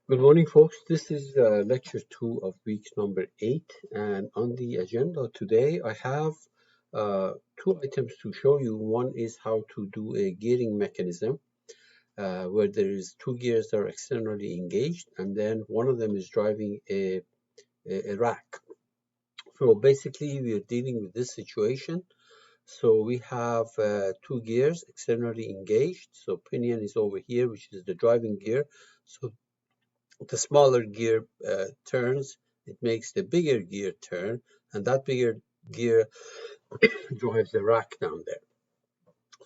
Good morning, folks. This is lecture 2 of week number 8. And on the agenda today, I have two items to show you. One is how to do a gearing mechanism where there is two gears that are externally engaged, and then one of them is driving a rack. So basically, we are dealing with this situation. So we have two gears externally engaged. So pinion is over here, which is the driving gear. So the smaller gear turns, it makes the bigger gear turn, and that bigger gear drives the rack down there.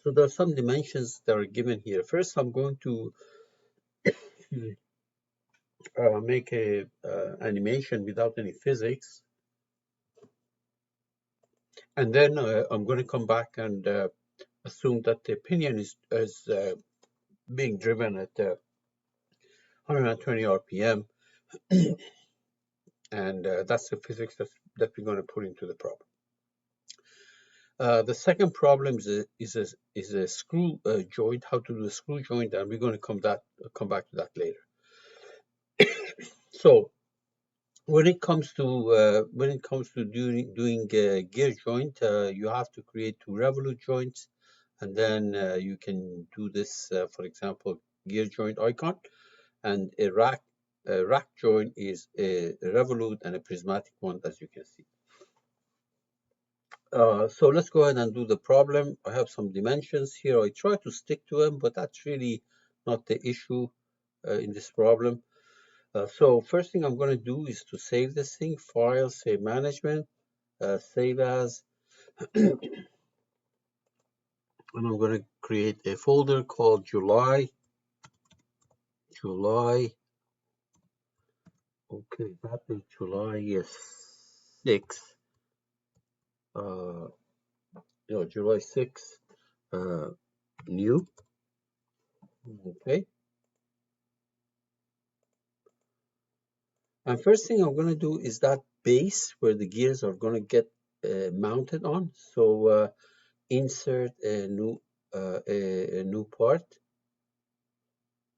So there are some dimensions that are given here. First, I'm going to make a animation without any physics, and then I'm going to come back and assume that the pinion is being driven at 120 RPM, and that's the physics that we're going to put into the problem. The second problem is a screw joint, how to do a screw joint, and we're going to come back to that later. So when it comes to doing gear joint, you have to create two revolute joints, and then you can do this, for example, gear joint icon, and a rack joint is a revolute and a prismatic one, as you can see. So let's go ahead and do the problem. I have some dimensions here. I try to stick to them, but that's really not the issue in this problem. So first thing I'm going to do is to save this thing, File, Save Management, Save As, and I'm going to create a folder called July. Okay, that is July 6. July 6, new. Okay. And first thing I'm going to do is that base where the gears are going to get mounted on. So insert a new part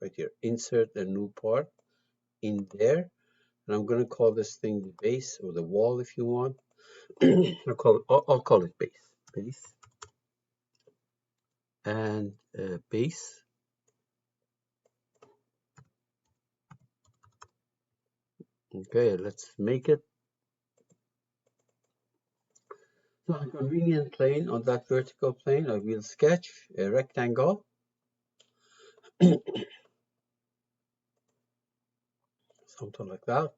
right here. Insert a new part in there, and I'm going to call this thing the base or the wall if you want. I'll call it base, and base. Okay, let's make it. So on a convenient plane, on that vertical plane, I will sketch a rectangle. Something like that.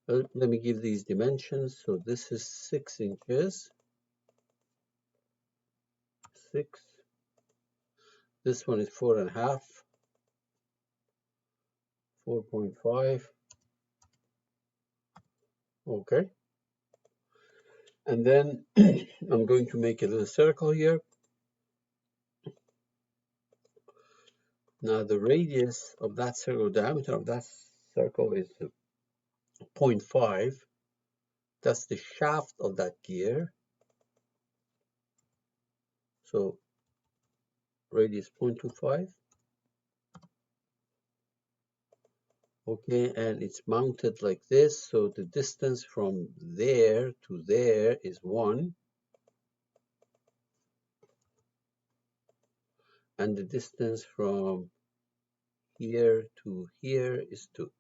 Let me give these dimensions. So this is 6 inches. 6. This one is 4.5. 4.5. Okay. And then I'm going to make a little circle here. Now the radius of that circle, diameter of that circle is 0.5. That's the shaft of that gear. So radius 0.25. Okay, and it's mounted like this. So the distance from there to there is 1. And the distance from here to here is 2.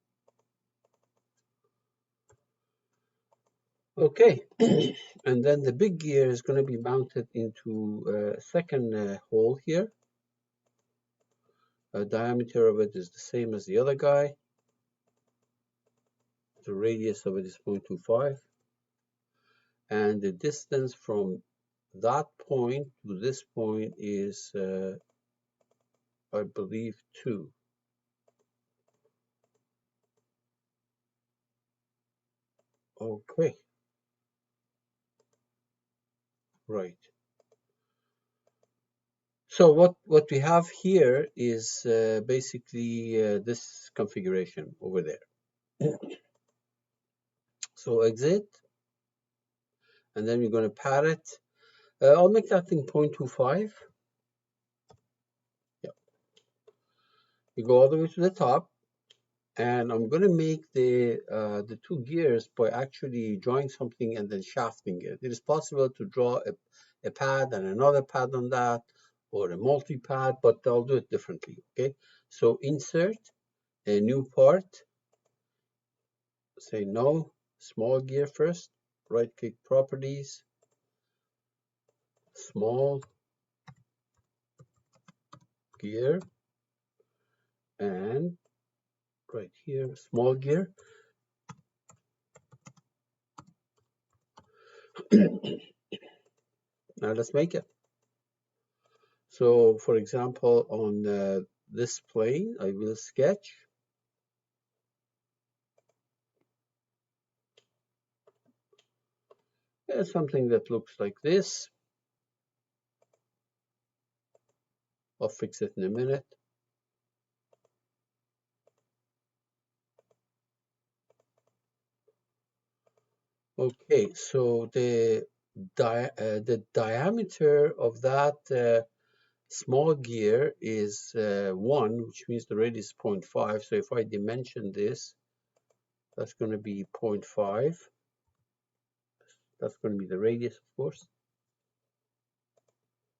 Okay, and then the big gear is going to be mounted into a second hole here. The diameter of it is the same as the other guy. The radius of it is 0.25. And the distance from that point to this point is, I believe, 2. Okay. Right. So what we have here is basically this configuration over there. So exit, and then we're going to pad it. I'll make that thing 0.25. Yeah. We go all the way to the top. And I'm going to make the two gears by actually drawing something and then shafting it. It is possible to draw a pad and another pad on that, or a multi-pad, but I'll do it differently, okay? So insert a new part, say no, small gear first, right-click properties, small gear, and right here, small gear. Now let's make it. So for example, on this plane, I will sketch something that looks like this. I'll fix it in a minute. Okay, so the diameter of that small gear is 1, which means the radius is 0.5. So if I dimension this, that's going to be 0.5. That's going to be the radius, of course.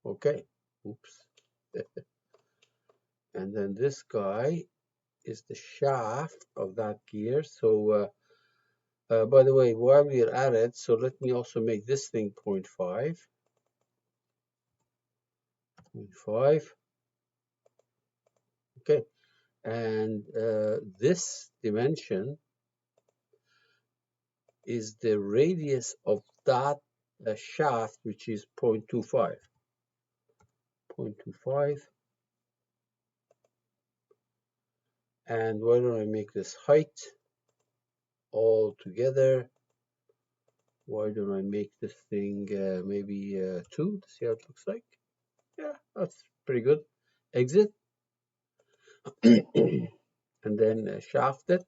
Okay, oops. And then this guy is the shaft of that gear. So by the way, while we're at it, so let me also make this thing 0.5. 0.5. Okay, and this dimension is the radius of that shaft, which is 0.25. 0.25. And why don't I make this height all together? Why don't I make this thing maybe 2 to see how it looks like? Yeah, that's pretty good. Exit. And then shaft it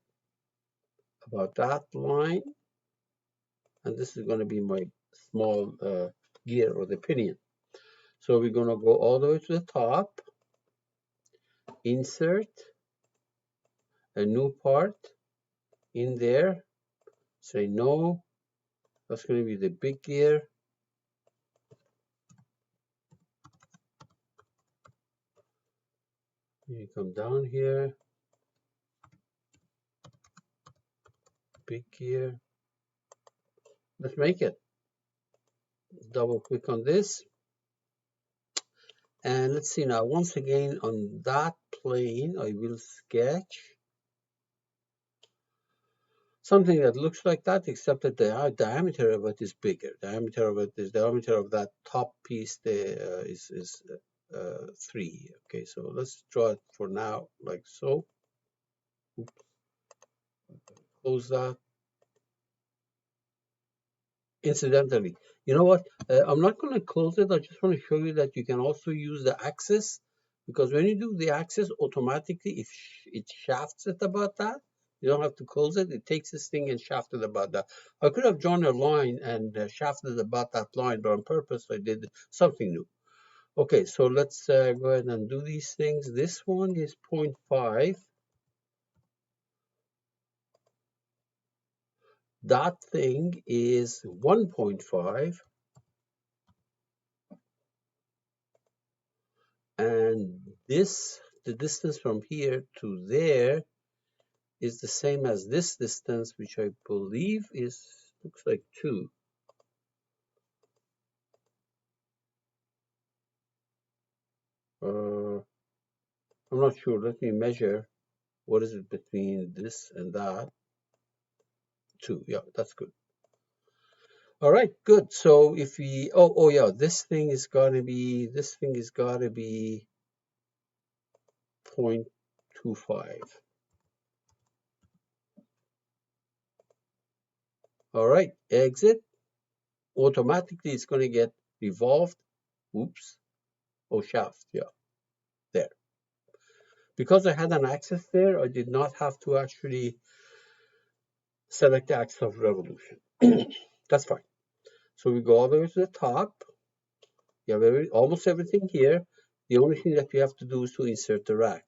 about that line. And this is going to be my small gear or the pinion. So we're going to go all the way to the top, insert a new part in there, say no, that's going to be the big gear. You come down here, big gear. Let's make it. Double click on this. And let's see now, once again on that plane, I will sketch something that looks like that, except that the diameter of it is bigger. Diameter of it is diameter of that top piece there is 3. Okay, so let's draw it for now like so. Oops. Close that. Incidentally, you know what? I'm not going to close it. I just want to show you that you can also use the axis, because when you do the axis, automatically if it shafts it about that, you don't have to close it. It takes this thing and shafts it about that. I could have drawn a line and shafted about that line, but on purpose I did something new. Okay, so let's go ahead and do these things. This one is 0.5. That thing is 1.5. And this, the distance from here to there is the same as this distance, which I believe is, looks like 2. I'm not sure. Let me measure. What is it between this and that? 2. Yeah, that's good. All right, good. So if we, oh yeah, this thing is gotta be 0.25. All right, exit. Automatically, it's going to get revolved. Oops. Oh, shaft. Yeah, there. Because I had an axis there, I did not have to actually select the axis of revolution. That's fine. So we go all the way to the top. You have almost everything here. The only thing that we have to do is to insert the rack.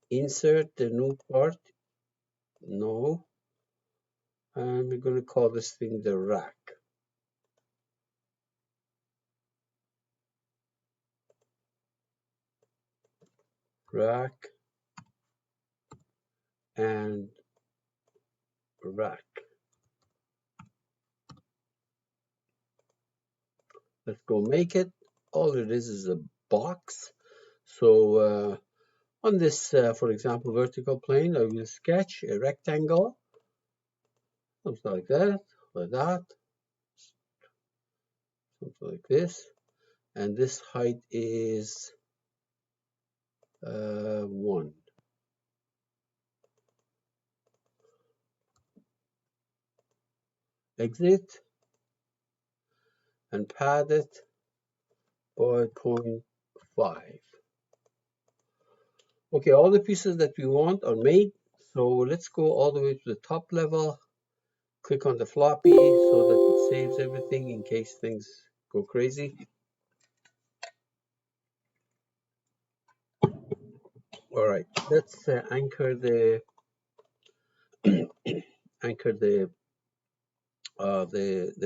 Insert the new part No. And we're going to call this thing the rack. Rack and rack. Let's go make it. All it is a box. So on this, for example, vertical plane, I will sketch a rectangle, something like that, something like this. And this height is 1. Exit and pad it by 0.5. Okay, all the pieces that we want are made. So let's go all the way to the top level. Click on the floppy so that it saves everything in case things go crazy. All right, let's anchor the anchor the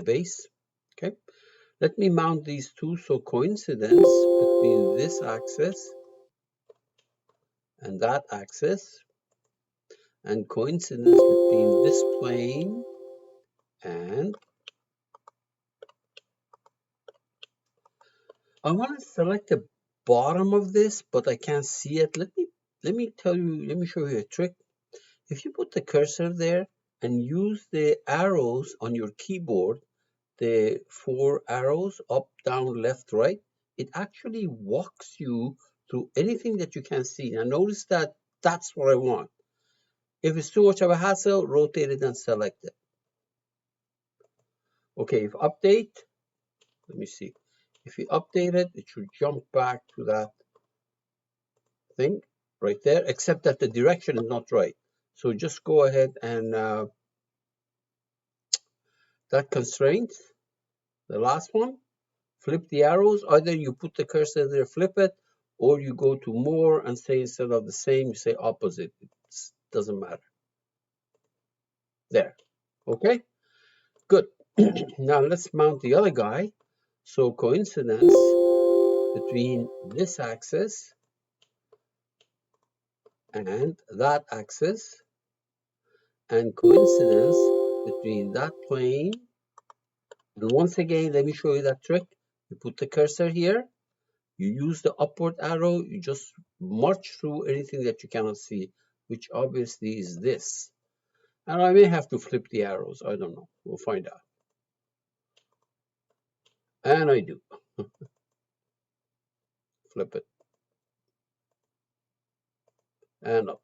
base. Okay, let me mount these two. So coincidence between this axis and that axis, and coincidence between this plane and I want to select the bottom of this, but I can't see it. Let me show you a trick. If you put the cursor there and use the arrows on your keyboard, the 4 arrows, up, down, left, right, it actually walks you through anything that you can see. Now notice that that's what I want. If it's too much of a hassle, rotate it and select it. Okay, if update, let me see. If you update it, it should jump back to that thing right there, except that the direction is not right. So just go ahead and that constraint, the last one, flip the arrows. Either you put the cursor there, flip it, or you go to more and say instead of the same, you say opposite. It doesn't matter. There. Okay, good. Now let's mount the other guy. So coincidence between this axis and that axis, and coincidence between that plane. And once again, let me show you that trick. You put the cursor here, you use the upward arrow, you just march through anything that you cannot see, which obviously is this. And I may have to flip the arrows, I don't know, we'll find out. And I do. Flip it, and up.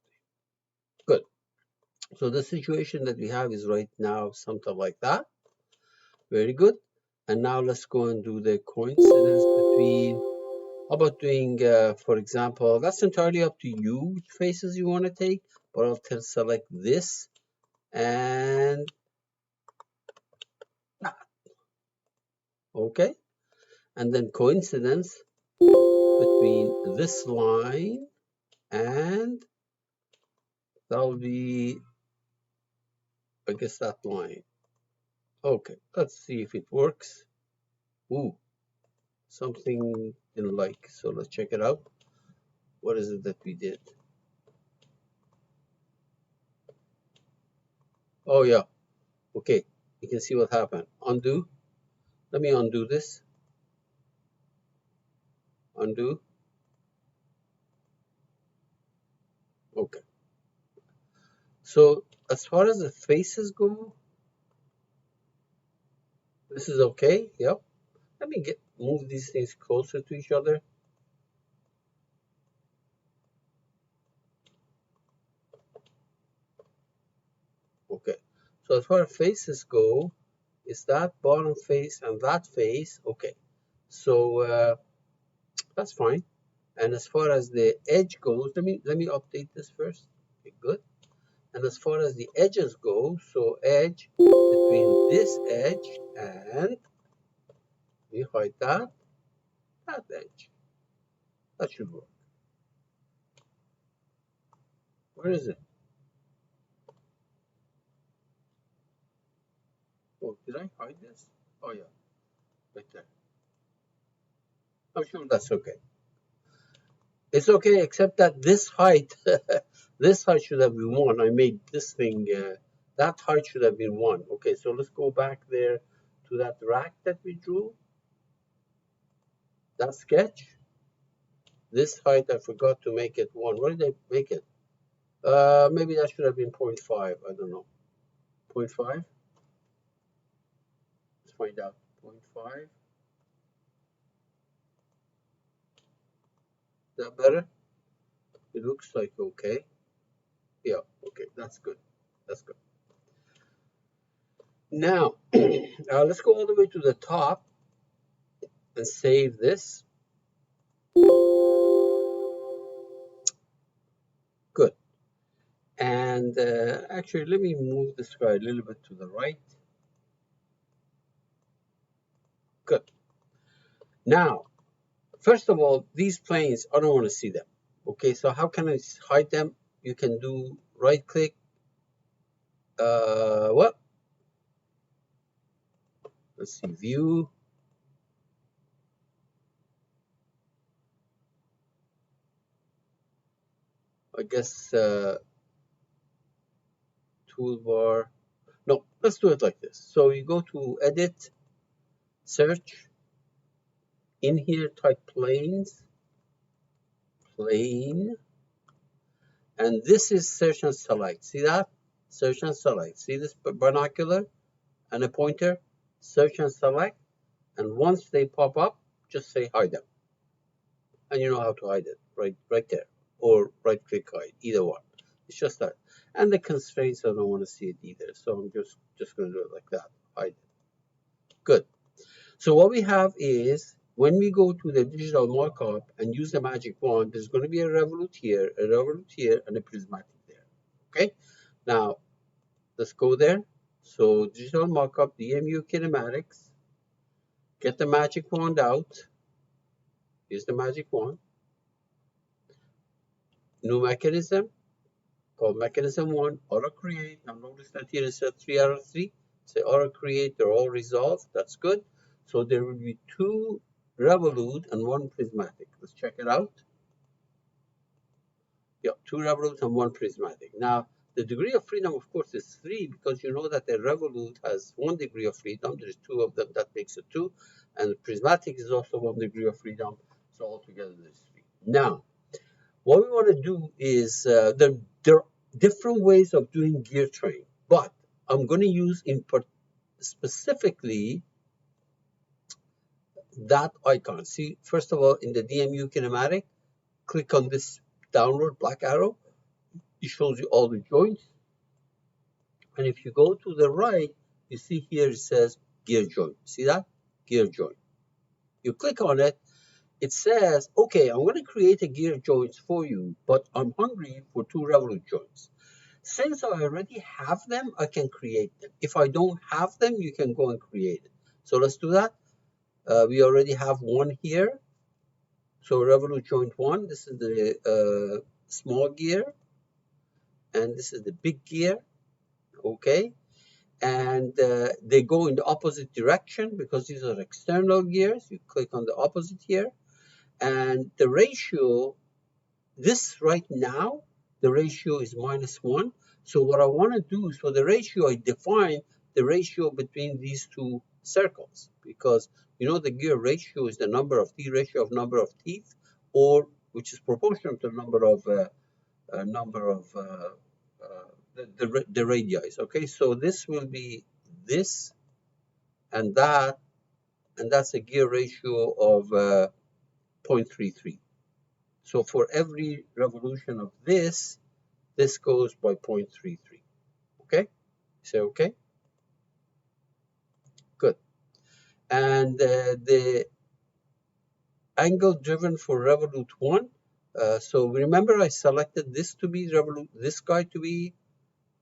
Good. So the situation that we have is right now something like that. Very good. And now let's go and do the coincidence between, how about doing, for example, that's entirely up to you which faces you want to take, but I'll select this and that. Okay. And then coincidence between this line and that'll be, I guess, that line. Okay, let's see if it works. Ooh, something didn't like. So let's check it out. What is it that we did? Oh yeah, okay. You can see what happened. Undo. Let me undo this. Undo. Okay. So as far as the faces go, this is okay. Yep. Let me move these things closer to each other. Okay. So as far as faces go, is that bottom face and that face. Okay. So that's fine. And as far as the edge goes, let me update this first. Okay, good. And as far as the edges go, so edge between this edge and we hide that edge. That should work. Where is it? I hide this? Oh yeah, right there. I'm sure that's okay. It's okay, except that this height, this height should have been 1. I made this thing, that height should have been 1. Okay, so let's go back there to that rack that we drew, that sketch. This height, I forgot to make it 1. What did I make it? Maybe that should have been 0.5. I don't know. 0.5? Let's find out. 0.5. Is that better? It looks like okay. Yeah, okay, that's good. That's good. Now, let's go all the way to the top and save this. Good. And actually, let me move this guy a little bit to the right. Good. Now, first of all, these planes, I don't want to see them. Okay, so how can I hide them? You can do right click. What? Let's see, view. I guess toolbar. No, let's do it like this. So you go to edit, search. In here, type planes, plane. And this is search and select. See that? Search and select. See this binocular and a pointer? Search and select. And once they pop up, just say hide them. And you know how to hide it, right there. Or right click hide, either one. It's just that. And the constraints, I don't want to see it either. So I'm just going to do it like that. Hide it. Good. So what we have is, when we go to the digital markup and use the magic wand, there's going to be a revolute here, and a prismatic there. Okay? Now, let's go there. So digital markup, DMU kinematics. Get the magic wand out. Use the magic wand. New mechanism called mechanism 1, auto create. Now notice that here it says 3 out of 3. Say auto create, they're all resolved. That's good. So there will be 2 revolute and 1 prismatic. Let's check it out. Yeah, 2 revolute and 1 prismatic. Now, the degree of freedom, of course, is 3 because you know that a revolute has 1 degree of freedom. There's 2 of them, that makes it 2. And the prismatic is also 1 degree of freedom. So altogether, there's 3. Now, what we want to do is, there are different ways of doing gear train, but I'm going to use specifically that icon. See, first of all, in the DMU kinematic, click on this downward black arrow. It shows you all the joints. And if you go to the right, you see here it says gear joint. See that? Gear joint. You click on it, it says, okay, I'm going to create a gear joints for you, but I'm hungry for 2 revolute joints. Since I already have them, I can create them. If I don't have them, you can go and create it. So let's do that. We already have one here. So revolute joint 1, this is the small gear, and this is the big gear, okay? And they go in the opposite direction because these are external gears. You click on the opposite here, and the ratio, this right now, the ratio is -1. So what I want to do, so the ratio, I define the ratio between these 2 circles, because you know the gear ratio is the ratio of number of teeth, or which is proportional to the number of the radii. Okay, so this will be this and that, and that's a gear ratio of 0.33. So for every revolution of this goes by 0.33. Okay? Say okay? Good. And the angle driven for revolute 1. So remember I selected this to be revolute, this guy to be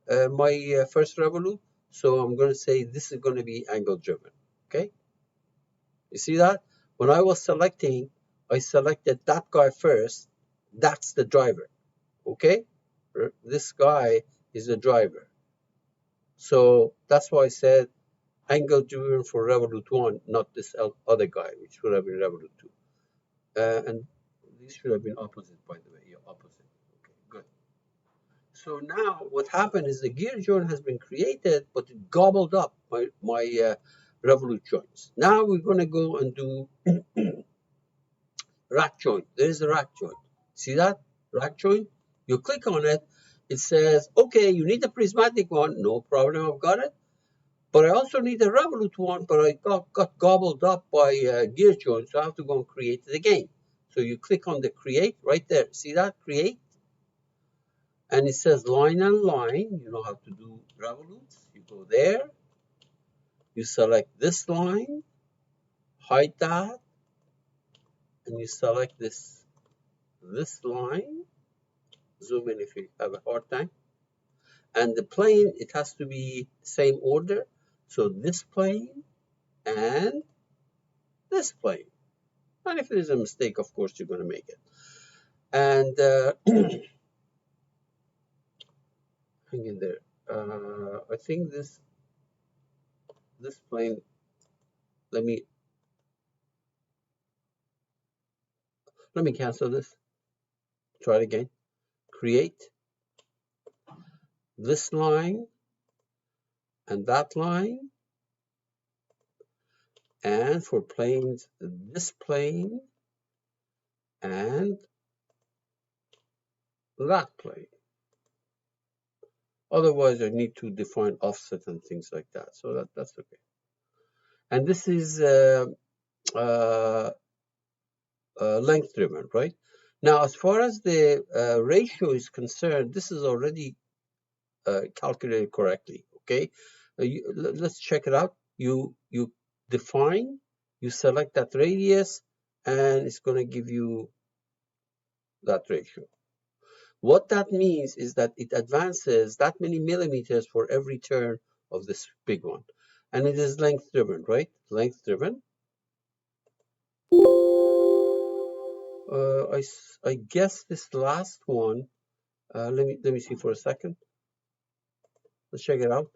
my first revolute. So I'm going to say this is going to be angle driven. Okay? You see that? When I was selecting, I selected that guy first. That's the driver. Okay? This guy is the driver. So that's why I said angle driven for Revolut 1, not this other guy, which should have been Revolut 2. And these should have been opposite, by the way. Yeah, opposite. Okay, good. So now what happened is the gear joint has been created, but it gobbled up my Revolut joints. Now we're going to go and do rack joint. There is a rack joint. See that? Rack joint? You click on it. It says, okay, you need a prismatic one. No problem, I've got it. But I also need a Revolut one, but I got gobbled up by gear joint, so I have to go and create it again. So you click on the create right there. See that? Create. And it says line and line. You know how to do Revolut. You go there. You select this line. Hide that. And you select this line. Zoom in if you have a hard time. And the plane, it has to be same order. So this plane and this plane. And if there's a mistake, of course, you're going to make it. And hang in there. I think this plane, let me cancel this. Try it again. Create this line and that line. And for planes, this plane and that plane. Otherwise, I need to define offset and things like that. So that's okay. And this is length driven, right? Now, as far as the ratio is concerned, this is already calculated correctly, okay? Let's check it out. You define, you select that radius, and it's going to give you that ratio. What that means is that it advances that many millimeters for every turn of this big one. And it is length driven, right? Length driven. I guess this last one, let me see for a second. Let's check it out.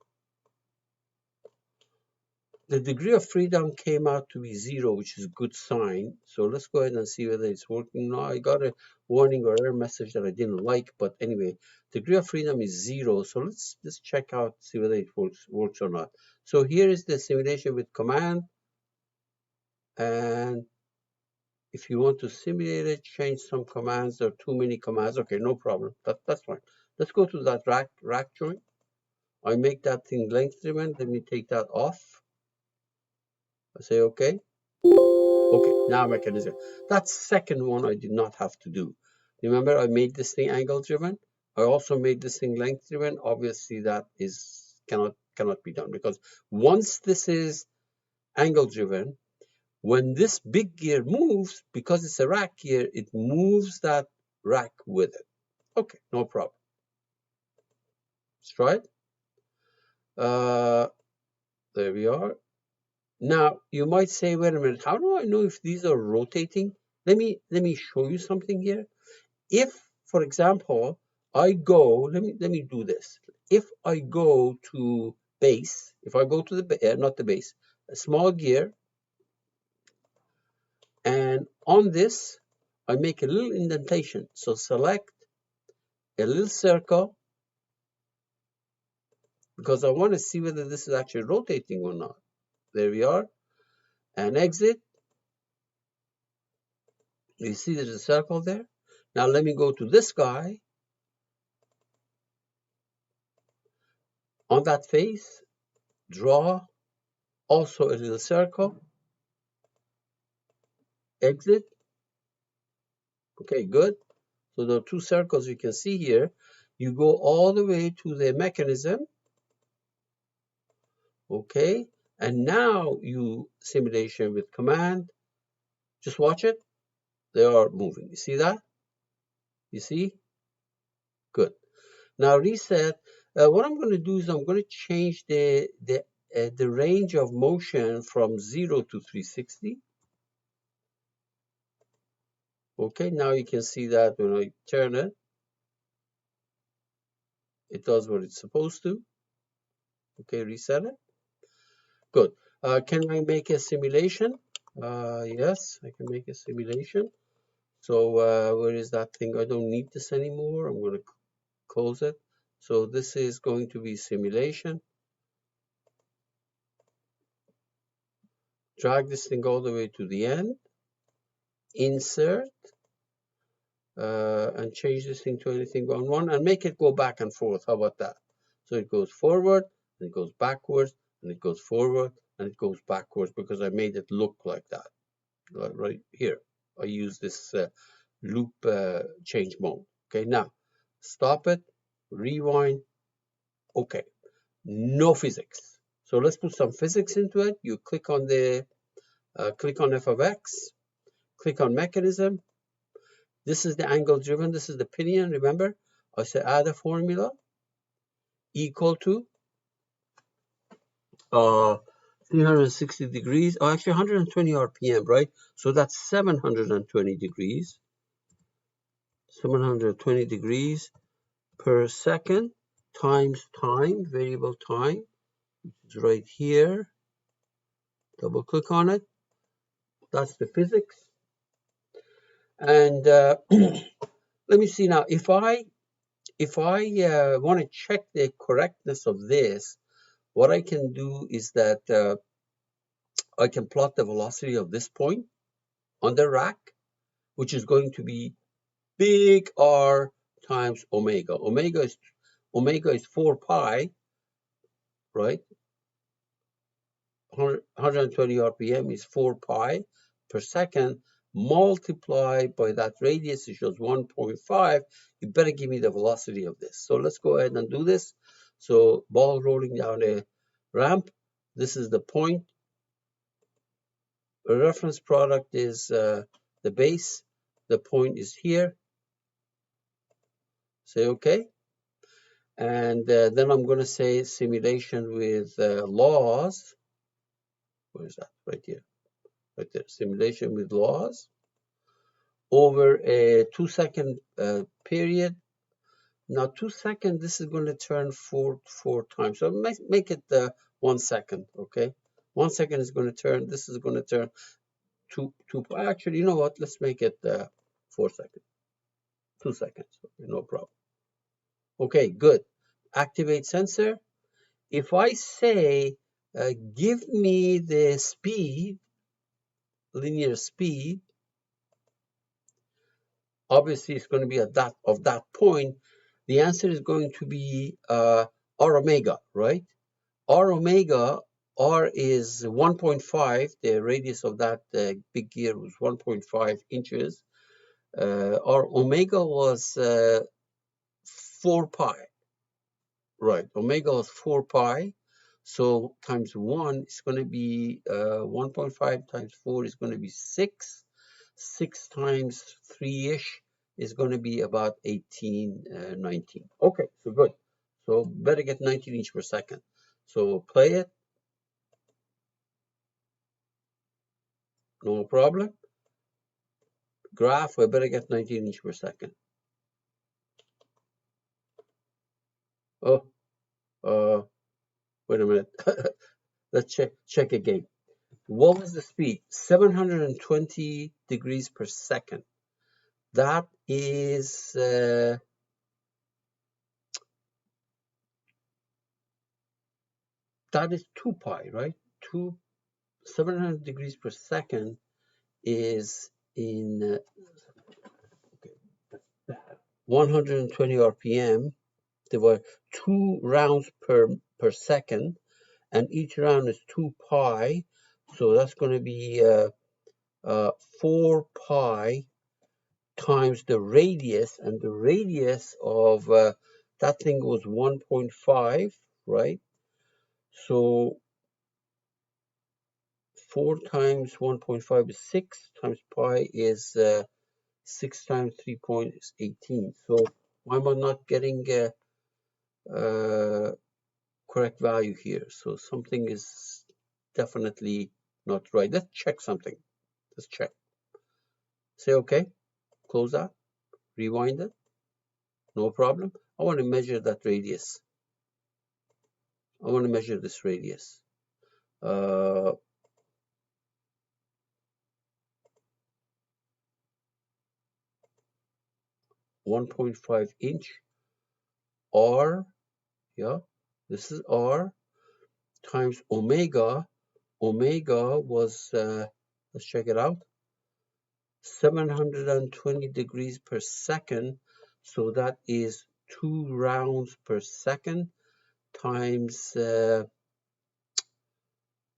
The degree of freedom came out to be 0, which is a good sign. So let's go ahead and see whether it's working. No, I got a warning or error message that I didn't like, but anyway, degree of freedom is 0. So let's check out, see whether it works or not. So here is the simulation with command. And if you want to simulate it, change some commands. There are too many commands. Okay, no problem. That's fine. Let's go to that rack joint. I make that thing length driven. Let me take that off. I say okay. Okay, now mechanism. That second one I did not have to do. Remember, I made this thing angle driven. I also made this thing length driven. Obviously, that is cannot be done because once this is angle driven, when this big gear moves, because it's a rack gear, it moves that rack with it. Okay, no problem. Let's try it. There we are. Now, you might say, wait a minute, how do I know if these are rotating? Let me show you something here. If, for example, I go, let me do this. If I go to base, if I go to the, not the base, a small gear, and on this, I make a little indentation. So select a little circle, because I want to see whether this is actually rotating or not. There we are. And exit. You see there's a circle there. Now let me go to this guy. On that face, draw also a little circle. Exit. Okay, good. So there are two circles you can see here. You go all the way to the mechanism. Okay. And now you simulation with command. Just watch it. They are moving. You see that? You see? Good. Now reset. What I'm going to do is I'm going to change the range of motion from 0 to 360. Okay, now you can see that when I turn it, it does what it's supposed to. Okay, reset it. Good. Can I make a simulation? Yes, I can make a simulation. So where is that thing? I don't need this anymore. I'm going to close it. So this is going to be simulation. Drag this thing all the way to the end. Insert. And change this thing to anything on one and make it go back and forth. How about that? So it goes forward, and it goes backwards, and it goes forward, and it goes backwards because I made it look like that. Right here, I use this loop change mode. Okay, now stop it, rewind. Okay, no physics. So let's put some physics into it. You click on the click on f of x, click on mechanism. This is the angle driven. This is the pinion. Remember, I said add a formula equal to 360 degrees. Oh, actually 120 RPM, right? So that's 720 degrees. 720 degrees per second times time, variable time, which is right here. Double click on it. That's the physics. And let me see now. If I want to check the correctness of this, what I can do is that I can plot the velocity of this point on the rack, which is going to be big R times omega. Omega is 4 pi, right? 120 RPM is 4 pi per second multiplied by that radius, which was 1.5. You better give me the velocity of this. So let's go ahead and do this. So ball rolling down a ramp. This is the point. The reference product is the base. The point is here. Say OK. And then I'm going to say simulation with laws. Where is that? Right here. Right there. Simulation with laws over a 2-second period. Now 2 seconds, this is going to turn four times. So make it 1 second, okay? 1 second is going to turn. This is going to turn two. Actually, you know what? Let's make it 4 seconds. 2 seconds. Okay, no problem. Okay, good. Activate sensor. If I say, give me the speed, linear speed, obviously it's going to be at that point. The answer is going to be R omega, right? R omega, R is 1.5. The radius of that big gear was 1.5 inches. R omega was 4 pi. Right, omega was 4 pi. So times 1 is going to be 1.5 times 4 is going to be 6. 6 times 3-ish is going to be about 18, 19. Okay, so good. So better get 19 inches per second. So play it. No problem. Graph, we better get 19 inches per second. Oh, wait a minute. Let's check again. What was the speed? 720 degrees per second. That is 2 pi, right? 700 degrees per second is in 120 RPM. There were 2 rounds per second, and each round is 2 pi. So that's going to be 4 pi times the radius, and the radius of that thing was 1.5, right? So 4 times 1.5 is 6, times pi is 6 times 3.18. So why am I not getting correct value here? So something is definitely not right. Let's check something. Let's check. Say OK. Close that. Rewind it. No problem. I want to measure that radius. I want to measure this radius. uh, 1.5 inch R, yeah, this is R, times omega. Omega was, let's check it out, 720 degrees per second. So that is 2 rounds per second times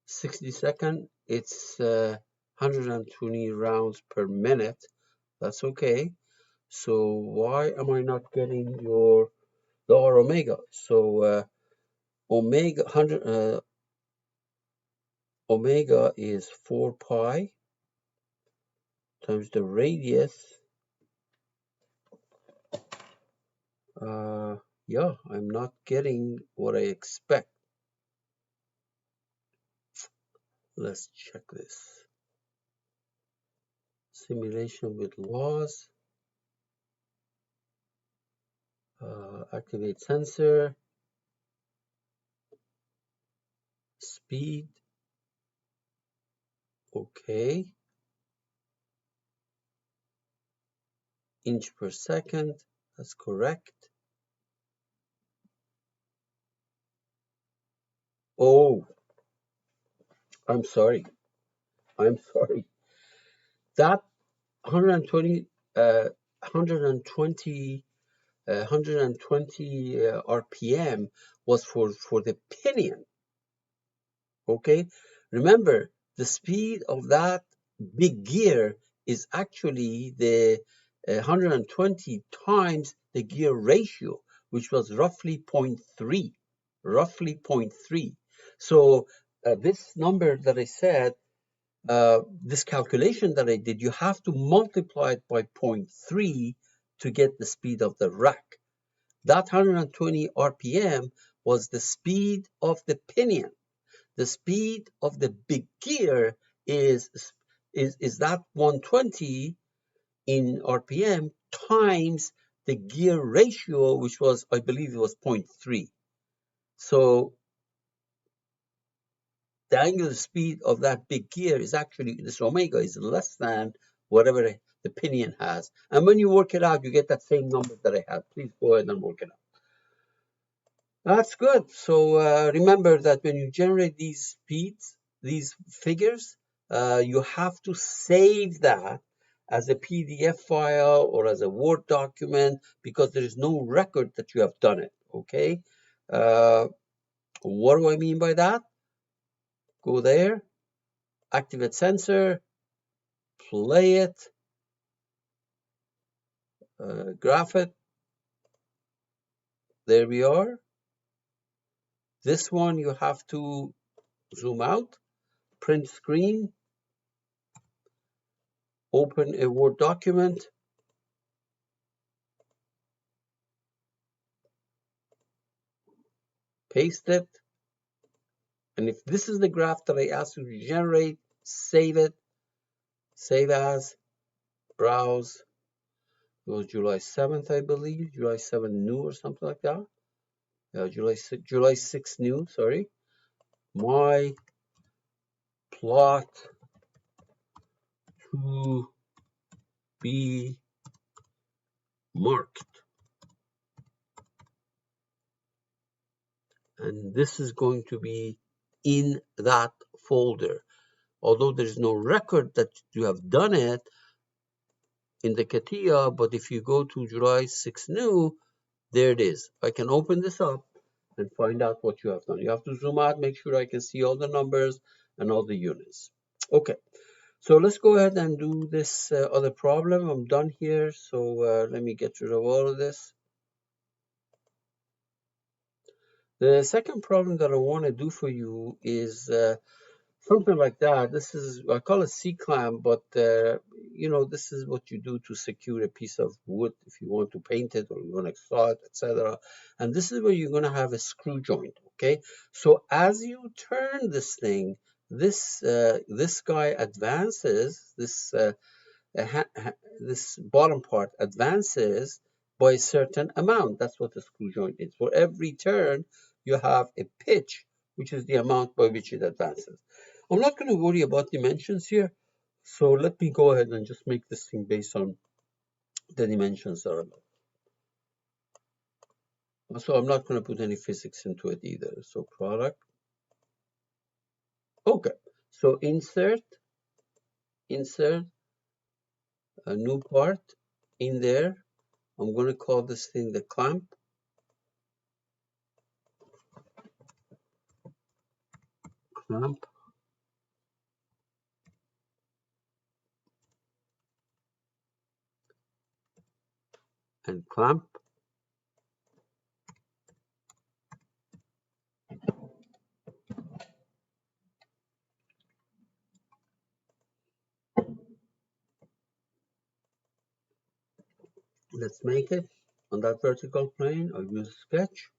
60 seconds. It's 120 rounds per minute. That's okay. So why am I not getting your the R omega? So omega 100 omega is 4 pi times the radius. Yeah, I'm not getting what I expect. Let's check this. Simulation with laws. Activate sensor. Speed. Okay. Inch per second. That's correct. Oh, I'm sorry. I'm sorry. That 120, 120, 120 RPM was for the pinion. Okay, remember the speed of that big gear is actually the 120 times the gear ratio, which was roughly 0.3, roughly 0.3. So this number that I said, this calculation that I did, you have to multiply it by 0.3 to get the speed of the rack. That 120 RPM was the speed of the pinion. The speed of the big gear is that 120 in RPM times the gear ratio, which was, I believe it was 0.3. So the angular speed of that big gear is actually, this omega is less than whatever the pinion has. And when you work it out, you get that same number that I had. Please go ahead and work it out. That's good. So remember that when you generate these speeds, these figures, you have to save that as a PDF file or as a Word document because there is no record that you have done it. Okay. What do I mean by that? Go there, activate sensor, play it, graph it. There we are. This one you have to zoom out, print screen, open a Word document, paste it. And if this is the graph that I asked you to generate, save it, save as, browse. It was July 7th, I believe, July 7th new or something like that. July 6th new, sorry. My plot to be marked. And this is going to be in that folder. Although there's no record that you have done it in the CATIA, but if you go to July 6 new, there it is. I can open this up and find out what you have done. You have to zoom out, make sure I can see all the numbers and all the units. Okay, so let's go ahead and do this other problem. I'm done here, so let me get rid of all of this. The second problem that I want to do for you is something like that. This is, I call it C-clamp, but you know, this is what you do to secure a piece of wood if you want to paint it or you want to saw it, etc. And this is where you're going to have a screw joint. Okay, so as you turn this thing, this guy advances. This bottom part advances by a certain amount. That's what the screw joint is. For every turn, you have a pitch which is the amount by which it advances. I'm not going to worry about dimensions here, so let me go ahead and just make this thing based on the dimensions that are allowed. So I'm not going to put any physics into it either. So product. Okay. So insert a new part in there. I'm going to call this thing the clamp. Clamp. And clamp. Let's make it on that vertical plane. I'll use sketch.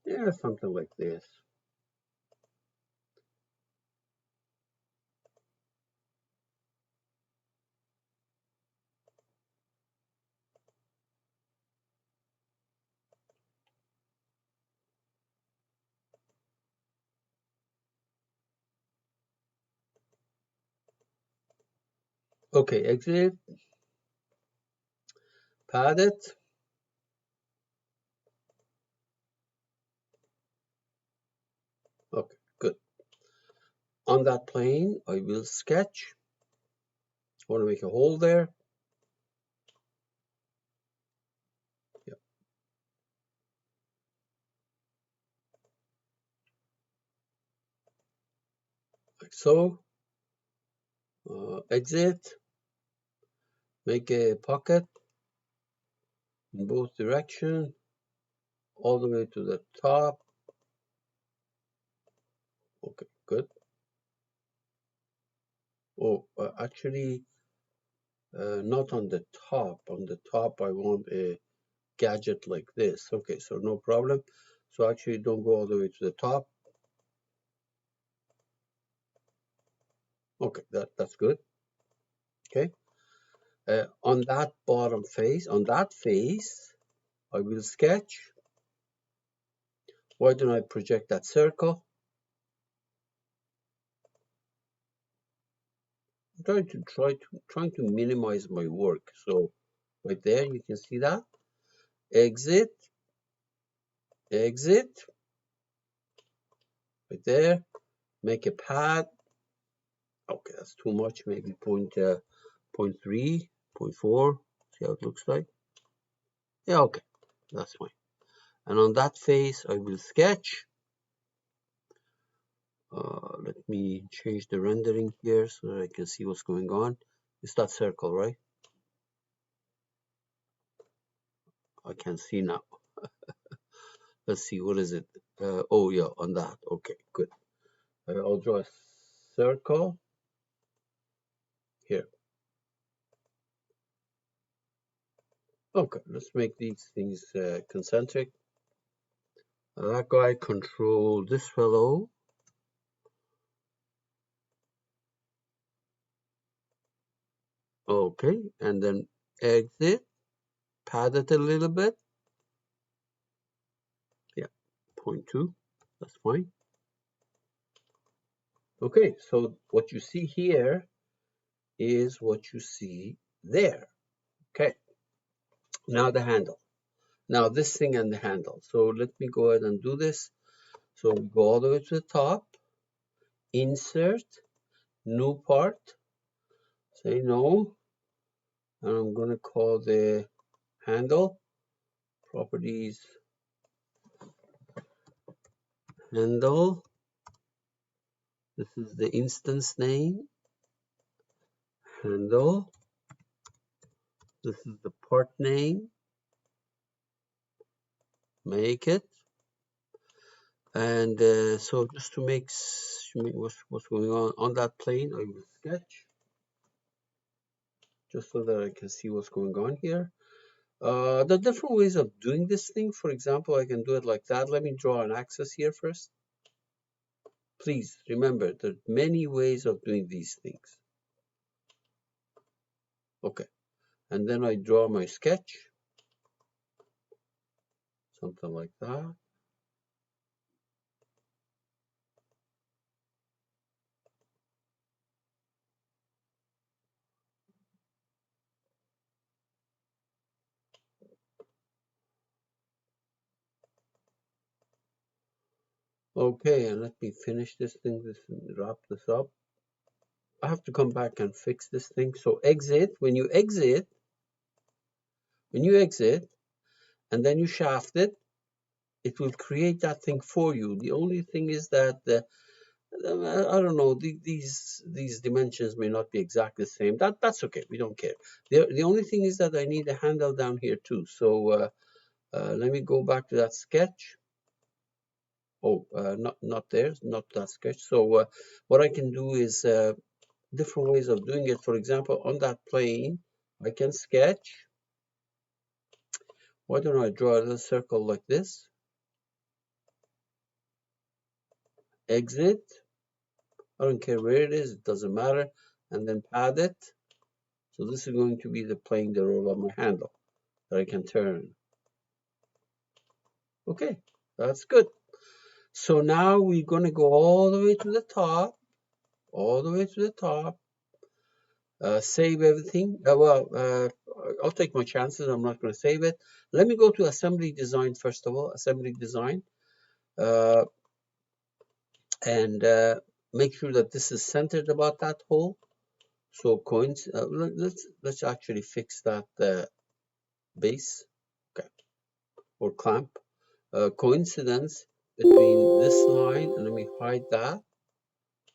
Yeah, something like this. Okay, exit, pad it. Okay, good. On that plane, I will sketch. I want to make a hole there. Yeah. Like so. Exit, make a pocket in both directions, all the way to the top. Okay, good. Oh, actually, not on the top. On the top, I want a gadget like this. Okay, so no problem. So actually, don't go all the way to the top. Okay, that's good. Okay. On that bottom face, on that face, I will sketch. Why don't I project that circle? I'm trying to minimize my work. So right there, you can see that. Exit, exit, right there. Make a pad. Okay, that's too much. Maybe point 0.3, 0.4. See how it looks like? Yeah, okay, that's fine. And on that face, I will sketch. Let me change the rendering here so that I can see what's going on. It's that circle, right? I can see now. Let's see, what is it? Oh, yeah, on that. Okay, good. I'll draw a circle here. Okay, let's make these things concentric. That guy control this fellow. Okay, and then exit, pad it a little bit. Yeah, 0.2, that's fine. Okay, so what you see here is what you see there. Okay, now the handle. Now this thing and the handle. So let me go ahead and do this. So we go all the way to the top, insert, new part, say no, and I'm going to call the handle, properties, handle. This is the instance name, handle. This is the part name, make it. And so just to make what's going on that plane, I will sketch just so that I can see what's going on here. The different ways of doing this thing, for example, I can do it like that. Let me draw an axis here first. Please remember, there are many ways of doing these things. Okay, and then I draw my sketch, something like that. Okay, and let me finish this thing, wrap this up. I have to come back and fix this thing. So exit, when you exit, and then you shaft it, it will create that thing for you. The only thing is that I don't know, these dimensions may not be exactly the same. That's okay. We don't care. The only thing is that I need a handle down here too. So let me go back to that sketch. Oh, not there, not that sketch. So what I can do is different ways of doing it. For example, on that plane, I can sketch. Why don't I draw a little circle like this? Exit. I don't care where it is, it doesn't matter. And then pad it. So this is going to be playing the role of my handle that I can turn. Okay, that's good. So now we're going to go all the way to the top, all the way to the top. Save everything. I'll take my chances. I'm not going to save it. Let me go to assembly design first of all. Assembly design, uh, and make sure that this is centered about that hole. So coins. Let's actually fix that base, okay, or clamp. Coincidence between this line, and let me hide that,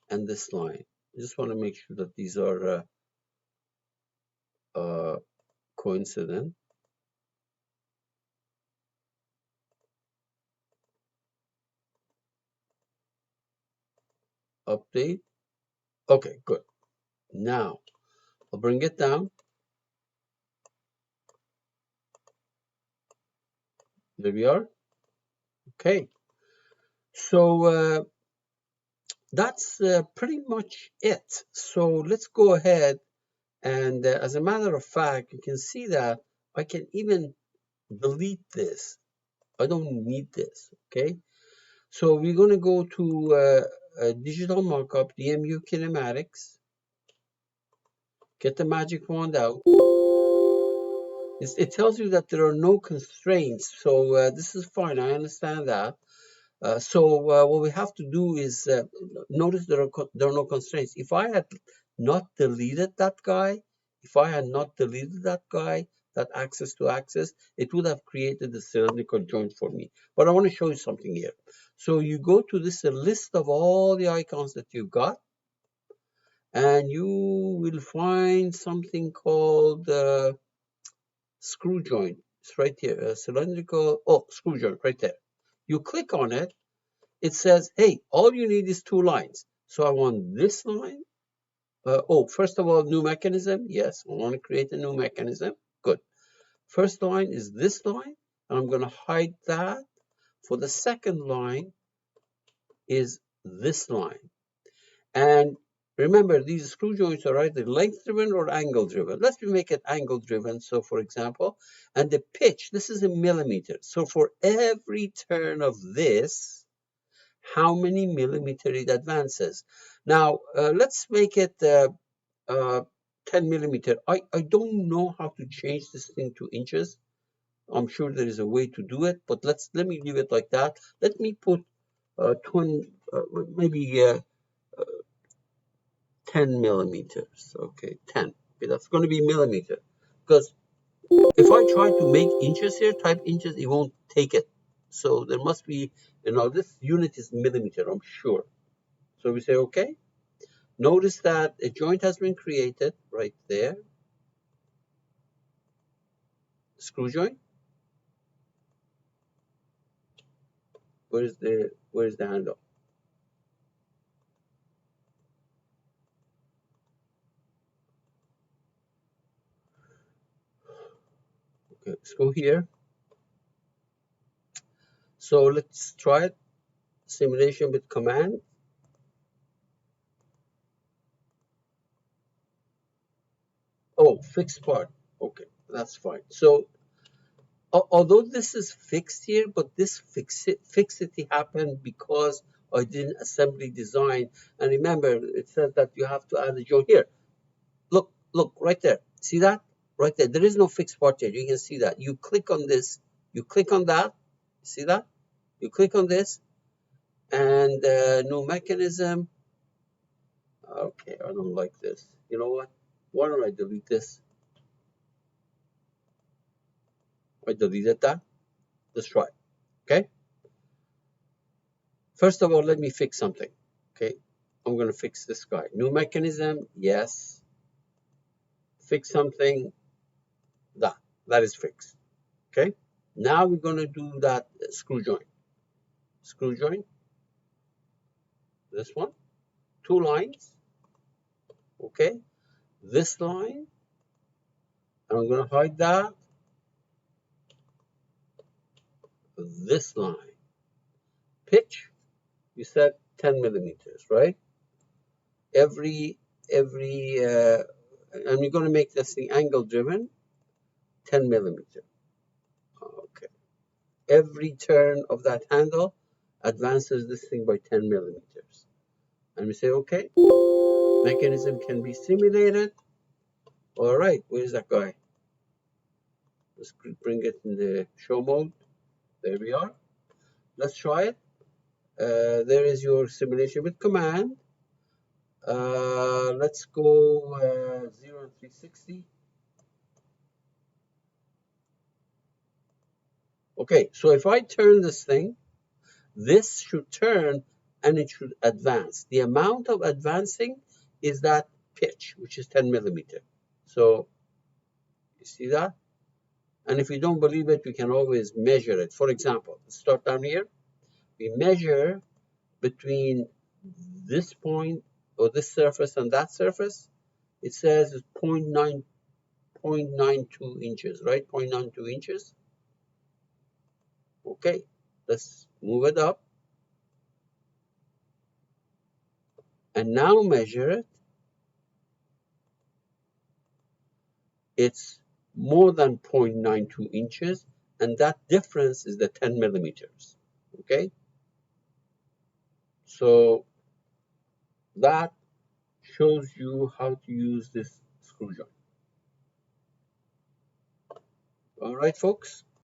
and this line. I just want to make sure that these are coincident. Update. Okay, good. Now I'll bring it down. There we are. Okay. So that's pretty much it. So let's go ahead and as a matter of fact, you can see that I can even delete this. I don't need this. Okay. So we're going to go to digital markup, DMU kinematics, get the magic wand out. It tells you that there are no constraints. So this is fine. I understand that. So what we have to do is notice there are no constraints. If I had not deleted that guy, that axis to axis, it would have created the cylindrical joint for me. But I want to show you something here. So you go to this list of all the icons that you've got, and you will find something called screw joint. It's right here, cylindrical, screw joint right there. You click on it, it says, hey, all you need is 2 lines. So I want this line. First of all, new mechanism. Yes, I want to create a new mechanism. Good. First line is this line, and I'm going to hide that. For the second line is this line. And remember, these screw joints are either length driven or angle driven. Let's make it angle driven. So for example, and the pitch, this is in millimeters. So for every turn of this, how many millimeter it advances? Now, let's make it 10 millimeter. I don't know how to change this thing to inches. I'm sure there is a way to do it, but let me leave it like that. Let me put 20, maybe 10 millimeters. Okay, 10. Okay, that's going to be millimeter. Because if I try to make inches here, type inches, it won't take it. So there must be, this unit is millimeter, I'm sure. So we say, okay. Notice that a joint has been created right there. Screw joint. Where is the handle? Okay, let's go here. So let's try it. Simulation with command. Oh, fixed part. Okay, that's fine. So although this is fixed here, but this fixity happened because I did not assembly design. And remember, it says that you have to add a joint here. Look, right there. See that? Right there. There is no fixed part here. You can see that. You click on this. You click on that. See that? You click on this. And new mechanism. Okay, I don't like this. You know what? Why don't I delete this? I deleted that. Let's try it. Okay. First of all, let me fix something. Okay. I'm going to fix this guy. New mechanism. Yes. Fix something. That is fixed. Okay. Now we're going to do that screw joint. Screw joint. This one. 2 lines. Okay. This line. And I'm going to hide that. This line. Pitch. You said 10 millimeters, right? Every and we're going to make this thing angle driven 10 millimeter. Okay. Every turn of that handle advances this thing by 10 millimeters. And we say, okay, mechanism can be simulated. All right, where's that guy? Let's bring it in the show mode. There we are. Let's try it. There is your simulation with command. Let's go 0 and 360. Okay, so if I turn this thing, this should turn and it should advance. The amount of advancing is that pitch, which is 10 millimeter. So you see that? And if you don't believe it, we can always measure it. For example, let's start down here. We measure between this point or this surface and that surface. It says it's 0.92 inches, right? 0.92 inches. Okay, let's move it up. And now measure it. It's more than 0.92 inches, and that difference is the 10 millimeters. Okay? So that shows you how to use this screw joint. All right, folks.